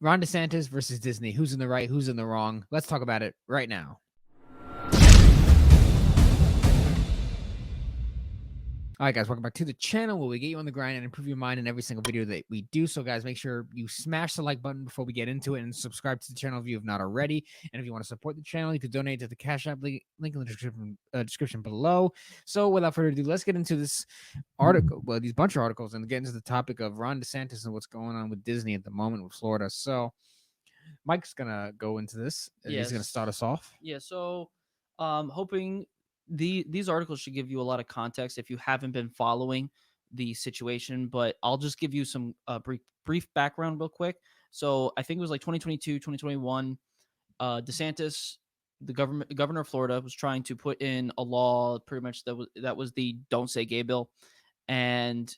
Ron DeSantis versus Disney. Who's in the right? Who's in the wrong? Let's talk about it right now. All right, guys, welcome back to the channel where we get you on the grind and improve your mind in every single video that we do. So, guys, make sure you smash the like button before we get into it and subscribe to the channel if you have not already. And if you want to support the channel, you can donate to the Cash App link in the description below. So, without further ado, let's get into this article. Well, these bunch of articles and get into the topic of Ron DeSantis and what's going on with Disney at the moment with Florida. So, Mike's gonna go into this. And he's gonna start us off. Yeah. So, hoping these articles should give you a lot of context if you haven't been following the situation. But I'll just give you some brief background real quick. So I think it was like 2022, 2021. DeSantis, the governor of Florida, was trying to put in a law, pretty much that was the "Don't Say Gay" bill, and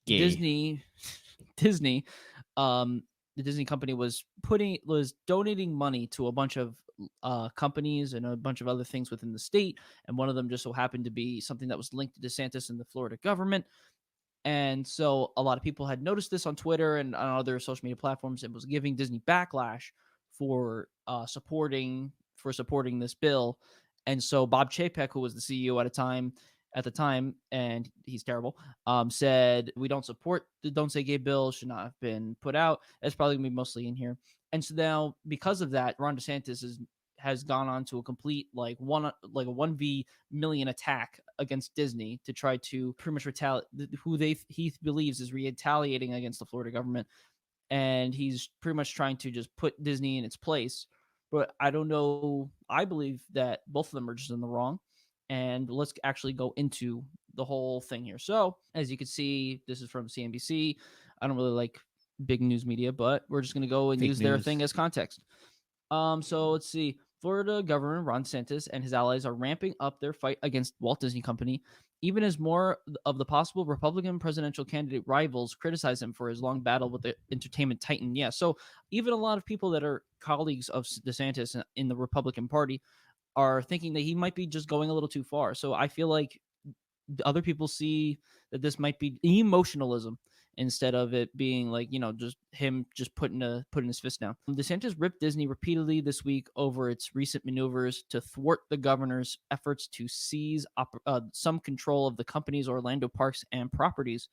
Gay. Disney, the Disney company was donating money to a bunch of companies and a bunch of other things within the state, and one of them just so happened to be something that was linked to DeSantis and the Florida government. And so a lot of people had noticed this on Twitter and on other social media platforms and was giving Disney backlash for supporting this bill. And so Bob Chapek, who was the CEO at the time, and he's terrible, said we don't support the "Don't Say Gay" bill. Should not have been put out. It's probably gonna be mostly in here. And so now, because of that, Ron DeSantis has gone on to a complete like a 1v1,000,000 attack against Disney to try to pretty much retaliate he believes is retaliating against the Florida government, and he's pretty much trying to just put Disney in its place. But I don't know. I believe that both of them are just in the wrong. And let's actually go into the whole thing here. So, as you can see, this is from CNBC. I don't really like big news media, but we're just going to go and use their thing as context. So let's see. Florida Governor Ron DeSantis and his allies are ramping up their fight against Walt Disney Company, even as more of the possible Republican presidential candidate rivals criticize him for his long battle with the entertainment titan. Yeah, so even a lot of people that are colleagues of DeSantis in the Republican Party are thinking that he might be just going a little too far. So I feel like other people see that this might be emotionalism instead of it being like, just him just putting his fist down. DeSantis ripped Disney repeatedly this week over its recent maneuvers to thwart the governor's efforts to seize some control of the company's Orlando parks and properties.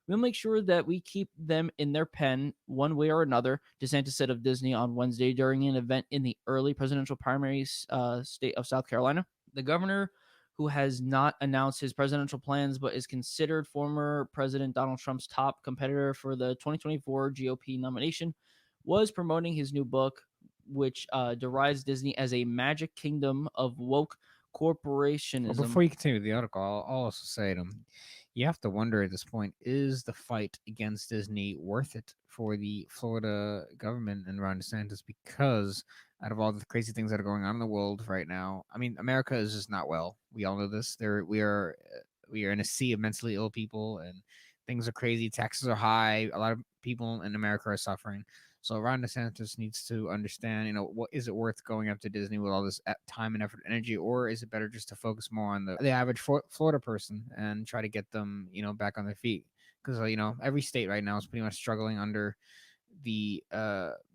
We'll make sure that we keep them in their pen one way or another, DeSantis said of Disney on Wednesday during an event in the early presidential primaries state of South Carolina. The governor, who has not announced his presidential plans but is considered former President Donald Trump's top competitor for the 2024 GOP nomination, was promoting his new book, which derides Disney as a magic kingdom of woke corporationism. Well, before you continue with the article, I'll also say to him, you have to wonder at this point, is the fight against Disney worth it for the Florida government and Ron DeSantis? Because out of all the crazy things that are going on in the world right now, I mean, America is just not well. We all know this. We are in a sea of mentally ill people, and things are crazy. Taxes are high. A lot of people in America are suffering. So Ron DeSantis needs to understand, what is it worth going up to Disney with all this time and effort and energy, or is it better just to focus more on the average Florida person and try to get them, back on their feet? Because every state right now is pretty much struggling under the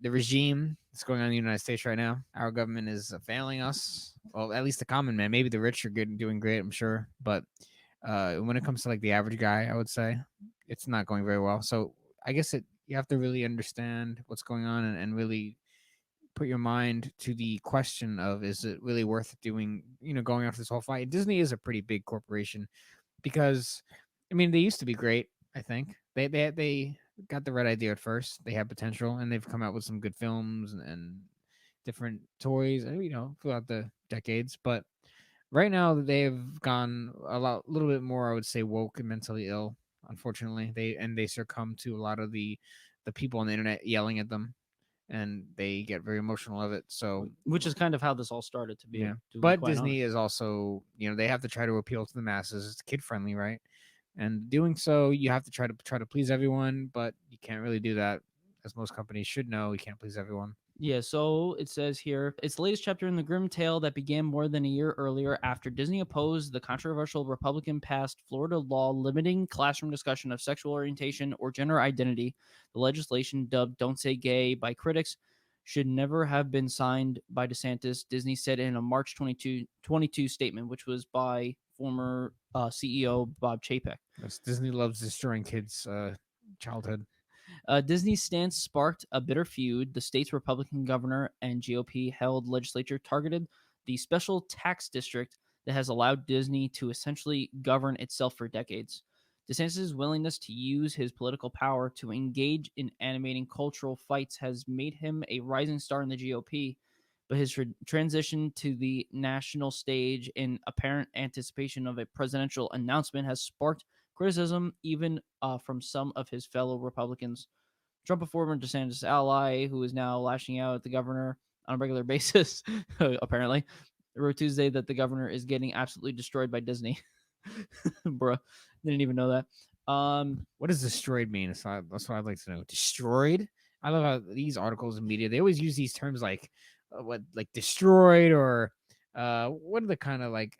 regime that's going on in the United States right now. Our government is failing us. Well, at least the common man. Maybe the rich are doing great, I'm sure, but when it comes to like the average guy, I would say it's not going very well. So I guess you have to really understand what's going on and really put your mind to the question of, is it really worth doing, going after this whole fight? Disney is a pretty big corporation because, I mean, they used to be great. I think they got the right idea at first. They have potential, and they've come out with some good films and different toys, throughout the decades. But right now, they've gone a little bit more, I would say, woke and mentally ill. Unfortunately, they succumb to a lot of the people on the internet yelling at them, and they get very emotional of it. So, which is kind of how this all started to be. yeah. To But be Disney honest. is also, they have to try to appeal to the masses. It's kid friendly, right? And doing so, you have to try to please everyone, but you can't really do that, as most companies should know. You can't please everyone. Yeah, so it says here it's the latest chapter in the grim tale that began more than a year earlier after Disney opposed the controversial Republican passed Florida law limiting classroom discussion of sexual orientation or gender identity. The legislation, dubbed Don't Say Gay by critics, should never have been signed by DeSantis, Disney said in a March 22 statement, which was by former CEO Bob Chapek. Yes, Disney loves destroying kids' childhood. Disney's stance sparked a bitter feud. The state's Republican governor and GOP held legislature targeted the special tax district that has allowed Disney to essentially govern itself for decades. DeSantis' willingness to use his political power to engage in animating cultural fights has made him a rising star in the GOP, but his transition to the national stage in apparent anticipation of a presidential announcement has sparked criticism even from some of his fellow Republicans. Trump, a former DeSantis ally who is now lashing out at the governor on a regular basis, apparently, wrote Tuesday that the governor is getting absolutely destroyed by Disney. Bruh, didn't even know that. What does destroyed mean? That's what I'd like to know. Destroyed? I love how these articles in media, they always use these terms like what, like destroyed, or what are the kind of like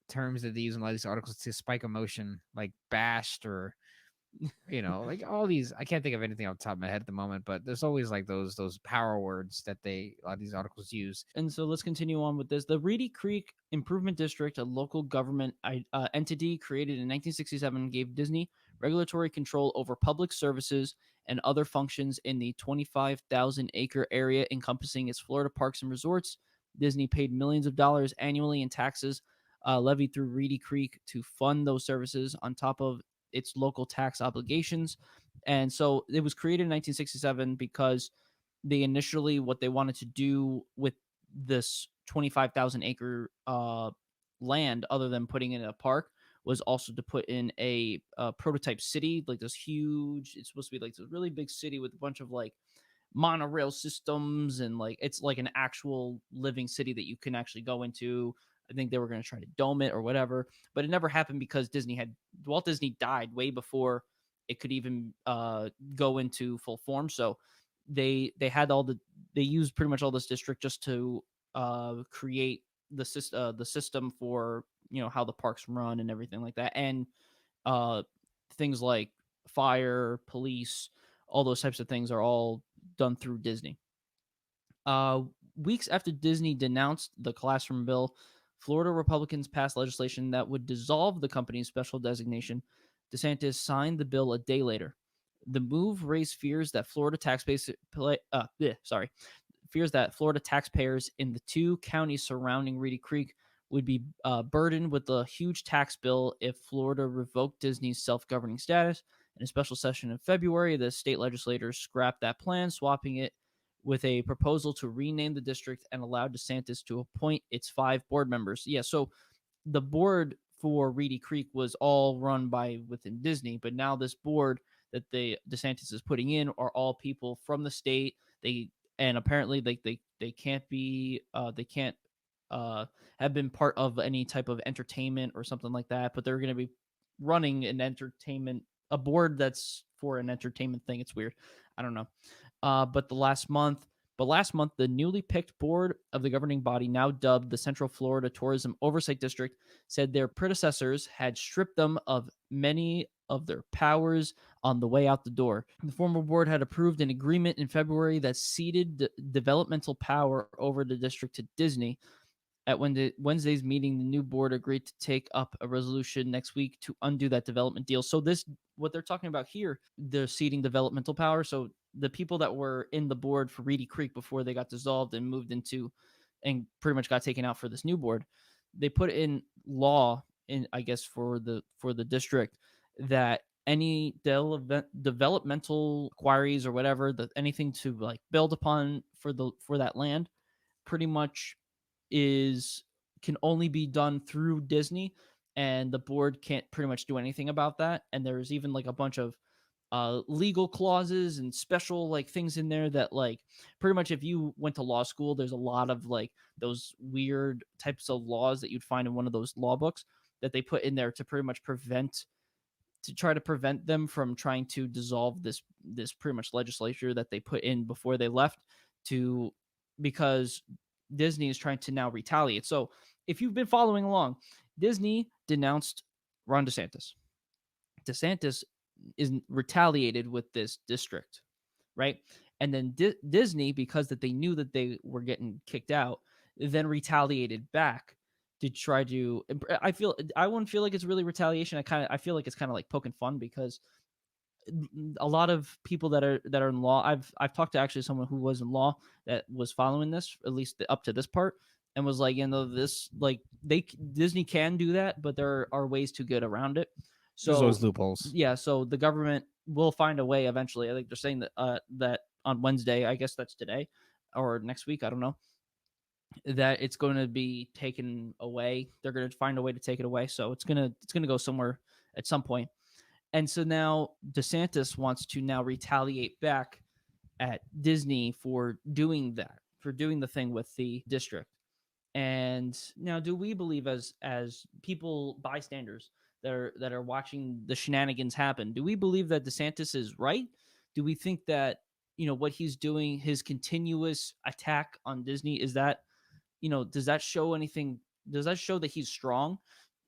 terms that they use in a lot of these articles to spike emotion, like bashed, or like all these. I can't think of anything off the top of my head at the moment, but there's always like those power words that a lot of these articles use. And so let's continue on with this. The Reedy Creek Improvement District, a local government entity created in 1967, gave Disney regulatory control over public services and other functions in the 25,000-acre area encompassing its Florida parks and resorts. Disney paid millions of dollars annually in taxes levied through Reedy Creek to fund those services on top of its local tax obligations. And so it was created in 1967 because they initially what they wanted to do with this 25,000 acre land, other than putting it in a park, was also to put in a prototype city, like this huge. It's supposed to be like this really big city with a bunch of like monorail systems, and like it's like an actual living city that you can actually go into. I think they were going to try to dome it or whatever, but it never happened because Walt Disney died way before it could even go into full form. So they had they used pretty much all this district just to create the system for how the parks run and everything like that, and uh, things like fire, police, all those types of things are all done through Disney. Uh, Weeks after Disney denounced the classroom bill, Florida Republicans passed legislation that would dissolve the company's special designation. DeSantis signed the bill a day later. The move raised fears that fears that Florida taxpayers in the two counties surrounding Reedy Creek would be burdened with a huge tax bill if Florida revoked Disney's self governing status. In a special session in February, the state legislators scrapped that plan, swapping it with a proposal to rename the district and allow DeSantis to appoint its 5 board members. Yeah, so the board for Reedy Creek was all run by within Disney, but now this board that the DeSantis is putting in are all people from the state. And apparently they can't be they can't uh have been part of any type of entertainment or something like that, but they're going to be running an entertainment a board that's for an entertainment thing. It's weird. I don't know. But last month, the newly picked board of the governing body, now dubbed the Central Florida Tourism Oversight District, said their predecessors had stripped them of many of their powers on the way out the door. The former board had approved an agreement in February that ceded developmental power over the district to Disney. At Wednesday's meeting, the new board agreed to take up a resolution next week to undo that development deal. So this, what they're talking about here, they're ceding developmental power. So the people that were in the board for Reedy Creek before they got dissolved and moved into, and pretty much got taken out for this new board, they put in law in, I guess, for the district that any developmental inquiries or whatever, that anything to like build upon for that land, pretty much is can only be done through Disney, and the board can't pretty much do anything about that. And there's even like a bunch of legal clauses and special like things in there that like pretty much if you went to law school, there's a lot of like those weird types of laws that you'd find in one of those law books that they put in there to pretty much try to prevent them from trying to dissolve this pretty much legislature that they put in before they left. to because Disney is trying to now retaliate. So if you've been following along, Disney denounced Ron DeSantis. DeSantis is retaliated with this district, right? And then Disney, because that they knew that they were getting kicked out, then retaliated back to try to. I wouldn't feel like it's really retaliation. I feel like it's kind of like poking fun because a lot of people that are in law. I've talked to actually someone who was in law that was following this at least up to this part and was like, this like Disney can do that, but there are ways to get around it. There's So always loopholes. yeah, so the government will find a way eventually. I think they're saying that on Wednesday, I guess that's today or next week, I don't know, that it's going to be taken away. They're going to find a way to take it away. So it's going to go somewhere at some point. And so now DeSantis wants to now retaliate back at Disney for doing that, for doing the thing with the district. And now, do we believe as people bystanders that are watching the shenanigans happen, do we believe that DeSantis is right? Do we think that what he's doing, his continuous attack on Disney, is that does that show anything? Does that show that he's strong?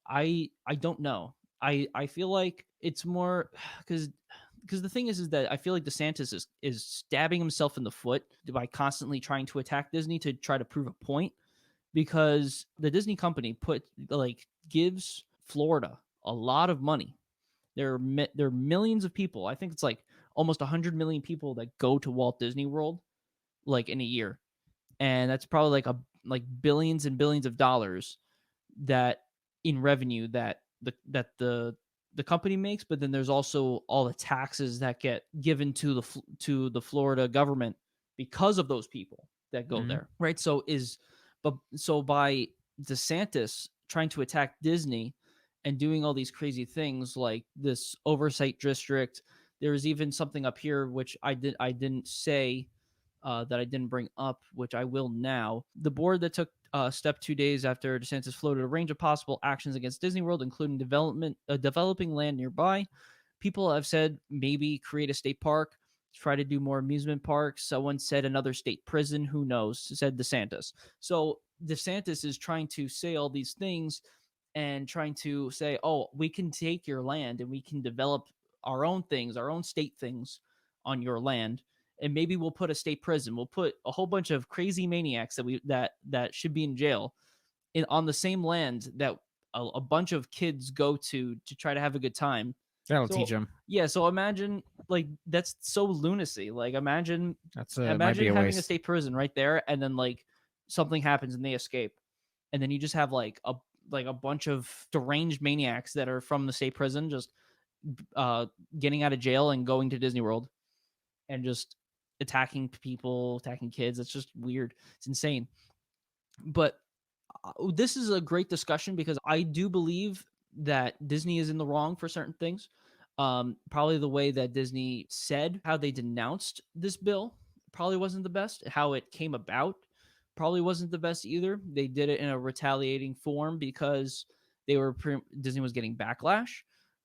I don't know. I feel like it's more because the thing is that I feel like DeSantis is stabbing himself in the foot by constantly trying to attack Disney to try to prove a point because the Disney company gives Florida a lot of money. There are millions of people. I think it's like almost 100 million people that go to Walt Disney World like in a year, and that's probably like billions and billions of dollars that in revenue that the company makes. But then there's also all the taxes that get given to the Florida government because of those people that go Hmm. there, right? So by DeSantis trying to attack Disney and doing all these crazy things like this oversight district, there was even something up here which I didn't say that I didn't bring up, which I will now. The board that took step 2 days after DeSantis floated a range of possible actions against Disney World, including developing land nearby. People have said maybe create a state park, try to do more amusement parks. Someone said another state prison. Who knows? Said DeSantis. So DeSantis is trying to say all these things and trying to say, oh, we can take your land and we can develop our own things, our own state things on your land, and maybe we'll put a state prison. We'll put a whole bunch of crazy maniacs that should be in jail on the same land that a bunch of kids go to try to have a good time. That'll teach So them. yeah, so imagine like that's so lunacy. Like Might be imagine a having a waste. state prison right there, and then like something happens and they escape, and then you just have like a bunch of deranged maniacs that are from the state prison just uh getting out of jail and going to Disney World and just attacking people, attacking kids. It's just weird. It's insane. But this is a great discussion because I do believe that Disney is in the wrong for certain things. Probably the way that Disney said how they denounced this bill probably wasn't the best. How it came about probably wasn't the best either. They did it in a retaliating form because Disney was getting backlash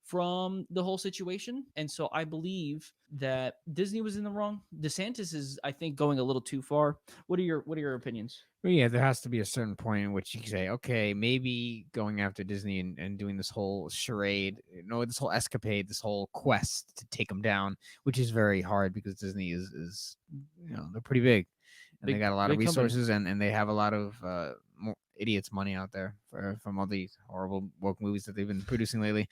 from the whole situation. And so I believe that Disney was in the wrong. DeSantis is, I think, going a little too far. What are your opinions? But yeah, there has to be a certain point in which you can say, okay, maybe going after Disney and doing this whole charade, this whole escapade, this whole quest to take them down, which is very hard because Disney is they're pretty big and they Big got a lot of big company. resources and they have a lot of more idiots money out there from all these horrible woke movies that they've been producing lately.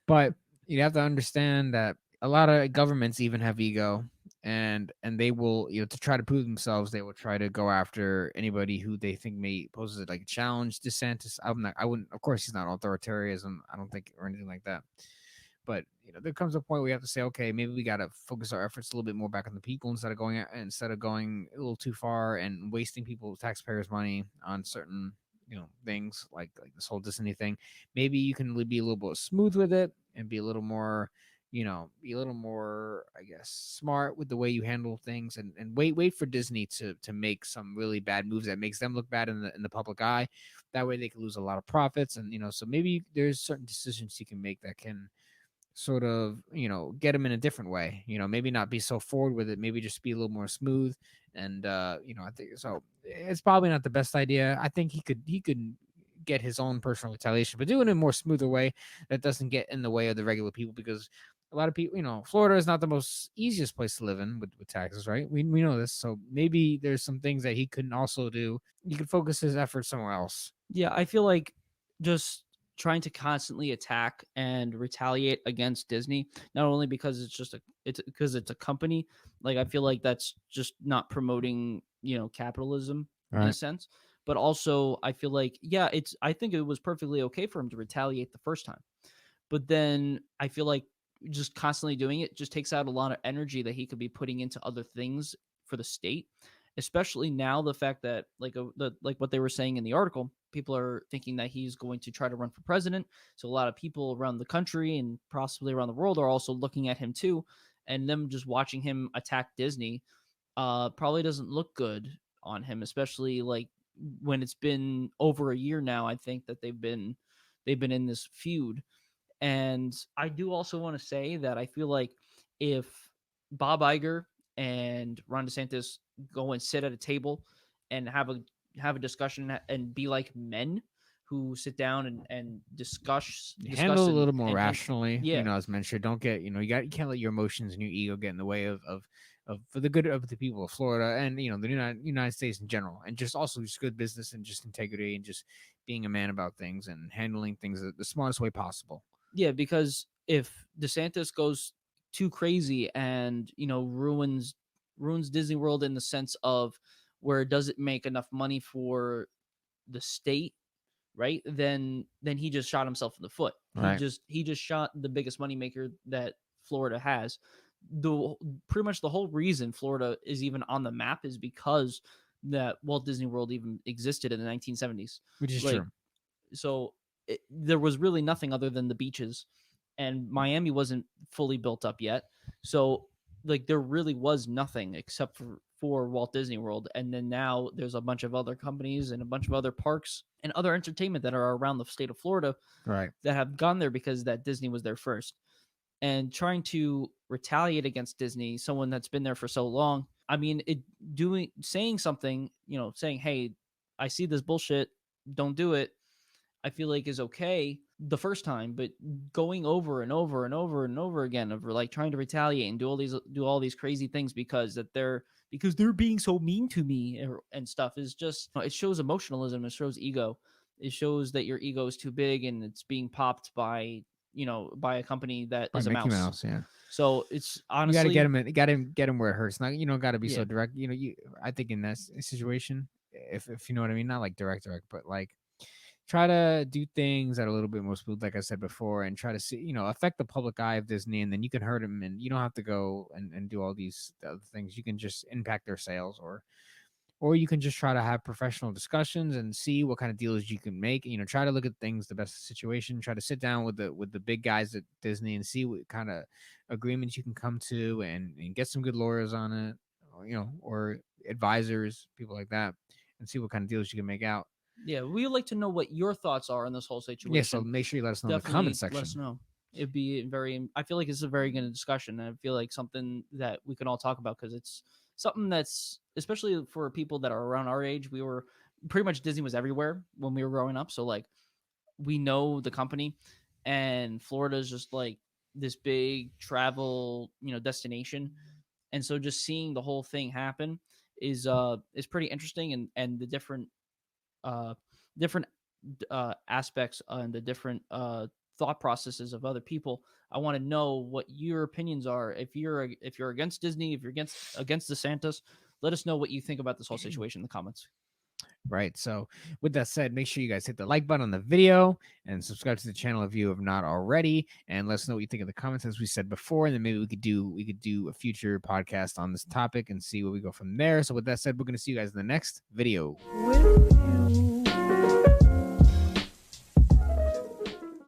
But you have to understand that a lot of governments even have ego, and they will, to try to prove themselves, they will try to go after anybody who they think may poses like a challenge. DeSantis, I wouldn't. Of course, he's not authoritarianism. I don't think, or anything like that. But there comes a point where you have to say, okay, maybe we got to focus our efforts a little bit more back on the people instead of going a little too far and wasting people's taxpayers' money on certain things like this whole Disney thing. Maybe you can be a little bit smooth with it and be a little more I guess smart with the way you handle things and wait for Disney to make some really bad moves that makes them look bad in the public eye. That way they can lose a lot of profits, and so maybe there's certain decisions you can make that can sort of, get him in a different way. Maybe not be so forward with it, maybe just be a little more smooth. And I think so. It's probably not the best idea. I think he could get his own personal retaliation, but do it in a more smoother way that doesn't get in the way of the regular people, because a lot of people, Florida is not the most easiest place to live in with taxes, right? We know this. So maybe there's some things that he couldn't also do. He could focus his efforts somewhere else. Yeah, I feel like just trying to constantly attack and retaliate against Disney, not only because it's because it's a company, like I feel like that's just not promoting, capitalism All in a right. sense, but also I feel like yeah, I think it was perfectly okay for him to retaliate the first time. But then I feel like just constantly doing it just takes out a lot of energy that he could be putting into other things for the state. Especially now, the fact that like what they were saying in the article, people are thinking that he's going to try to run for president. So a lot of people around the country and possibly around the world are also looking at him too, and them just watching him attack Disney probably doesn't look good on him, especially like when it's been over a year now. I think that they've been in this feud, and I do also want to say that I feel like if Bob Iger and Ron DeSantis go and sit at a table and have a discussion and be like men who sit down and discuss Handle it a little more and came rationally, yeah. as mentioned. Don't get, you can't let your emotions and your ego get in the way of for the good of the people of Florida, and the United States in general, and just also just good business and just integrity and just being a man about things and handling things the smartest way possible. Yeah, because if DeSantis goes too crazy and ruins Disney World in the sense of where it doesn't make enough money for the state, right? Then he just shot himself in the foot. Right. He just shot the biggest moneymaker that Florida has. The Pretty much the whole reason Florida is even on the map is because that Walt Disney World even existed in the 1970s. Which is Like true. so there was really nothing other than the beaches, and Miami wasn't fully built up yet. So like there really was nothing except for Walt Disney World, and then now there's a bunch of other companies and a bunch of other parks and other entertainment that are around the state of Florida Right. that have gone there because that Disney was there first. And trying to retaliate against Disney, someone that's been there for so long, I mean, it doing saying something, saying, "Hey, I see this bullshit, don't do it." I feel like is okay the first time, but going over and over and over and over again of like trying to retaliate and do all these crazy things because they're being so mean to me and stuff is just it shows emotionalism, it shows ego, it shows that your ego is too big and it's being popped by a company that By is a Mickey mouse. Mouse, yeah. So it's You got to get honestly him in, get him where it hurts. Not, got to be so yeah. direct. I think in that situation, if you know what I mean, not like direct, but like try to do things that are a little bit more smooth, like I said before, and try to see, affect the public eye of Disney, and then you can hurt them, and you don't have to go and do all these other things. You can just impact their sales, or you can just try to have professional discussions and see what kind of deals you can make. Try to look at things the best situation. Try to sit down with the big guys at Disney and see what kind of agreements you can come to, and get some good lawyers on it, or advisors, people like that, and see what kind of deals you can make out. Yeah, we would like to know what your thoughts are on this whole Yeah, so situation. make sure you let us know in the comment Definitely let us section. know. It'd be very. I feel like it's a very good discussion, and I feel like something that we can all talk about because it's something that's especially for people that are around our age. We were pretty much Disney was everywhere when we were growing up, so like we know the company, and Florida is just like this big travel destination, and so just seeing the whole thing happen is pretty interesting, and the uh different aspects and the different thought processes of other people. I want to know what your opinions are. If you're against Disney, if you're against DeSantis, let us know what you think about this whole situation in the comments. Right. So, with that said, make sure you guys hit the like button on the video and subscribe to the channel if you have not already. And let us know what you think in the comments, as we said before. And then maybe we could do a future podcast on this topic and see where we go from there. So, with that said, we're going to see you guys in the next video. With you.